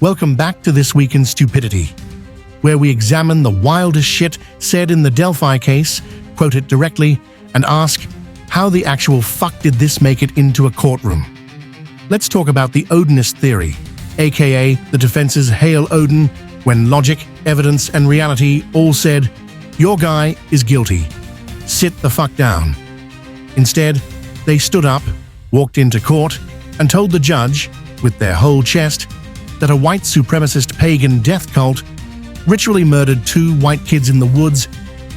Welcome back to This Week in Stupidity, where we examine the wildest shit said in the Delphi case, quote it directly, and ask, how the actual fuck did this make it into a courtroom? Let's talk about the Odinist Theory, aka the defense's Hail Odin, when logic, evidence, and reality all said, your guy is guilty. Sit the fuck down. Instead, they stood up, walked into court, and told the judge, with their whole chest, that a white supremacist pagan death cult ritually murdered 2 white kids in the woods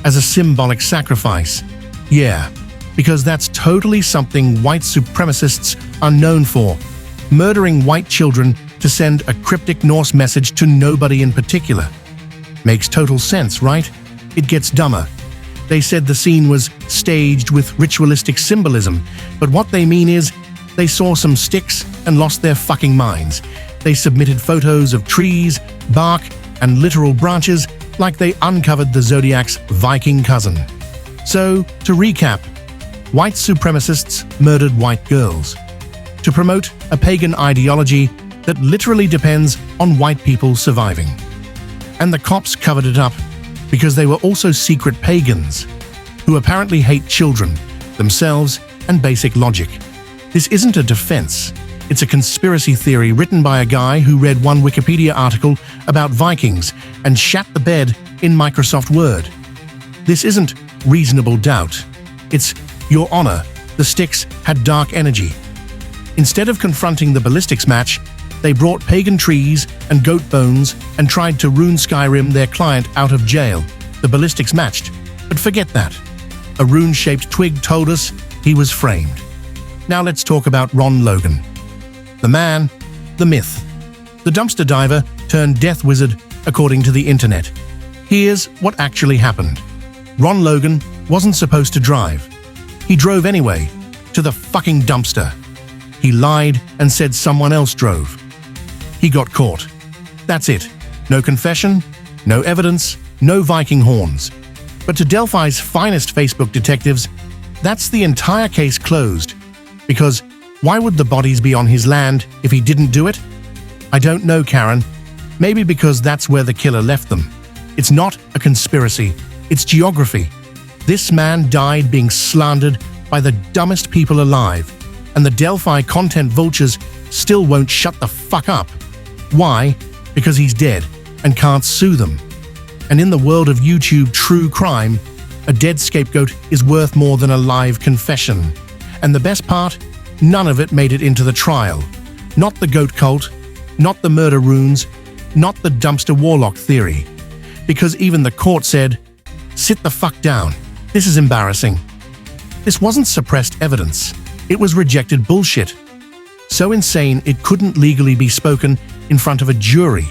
as a symbolic sacrifice. Yeah, because that's totally something white supremacists are known for, murdering white children to send a cryptic Norse message to nobody in particular. Makes total sense, right? It gets dumber. They said the scene was staged with ritualistic symbolism, but what they mean is they saw some sticks and lost their fucking minds. They submitted photos of trees, bark, and literal branches like they uncovered the Zodiac's Viking cousin. So, to recap, white supremacists murdered white girls to promote a pagan ideology that literally depends on white people surviving. And the cops covered it up because they were also secret pagans who apparently hate children, themselves, and basic logic. This isn't a defense. It's a conspiracy theory written by a guy who read one Wikipedia article about Vikings and shat the bed in Microsoft Word. This isn't reasonable doubt. It's, Your Honor, the sticks had dark energy. Instead of confronting the ballistics match, they brought pagan trees and goat bones and tried to rune Skyrim their client out of jail. The ballistics matched, but forget that. A rune-shaped twig told us he was framed. Now let's talk about Ron Logan. The man, the myth, the dumpster diver turned death wizard, according to the internet. Here's what actually happened. Ron Logan wasn't supposed to drive. He drove anyway, to the fucking dumpster. He lied and said someone else drove. He got caught. That's it. No confession, no evidence, no Viking horns. But to Delphi's finest Facebook detectives, that's the entire case closed. Because why would the bodies be on his land if he didn't do it? I don't know, Karen. Maybe because that's where the killer left them. It's not a conspiracy. It's geography. This man died being slandered by the dumbest people alive, and the Delphi content vultures still won't shut the fuck up. Why? Because he's dead and can't sue them. And in the world of YouTube true crime, a dead scapegoat is worth more than a live confession. And the best part? None of it made it into the trial. Not the goat cult, not the murder runes, not the dumpster warlock theory. Because even the court said, sit the fuck down. This is embarrassing. This wasn't suppressed evidence. It was rejected bullshit. So insane it couldn't legally be spoken in front of a jury.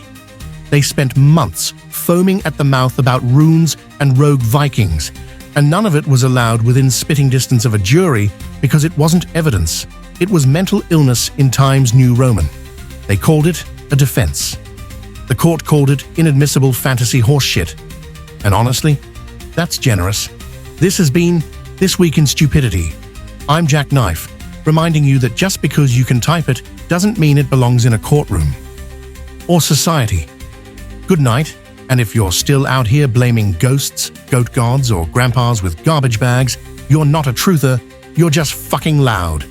They spent months foaming at the mouth about runes and rogue Vikings, and none of it was allowed within spitting distance of a jury because it wasn't evidence. It was mental illness in Times New Roman. They called it a defense. The court called it inadmissible fantasy horseshit. And honestly, that's generous. This has been This Week in Stupidity. I'm Jack Knife, reminding you that just because you can type it doesn't mean it belongs in a courtroom or society. Good night, and if you're still out here blaming ghosts, goat gods, or grandpas with garbage bags, you're not a truther, you're just fucking loud.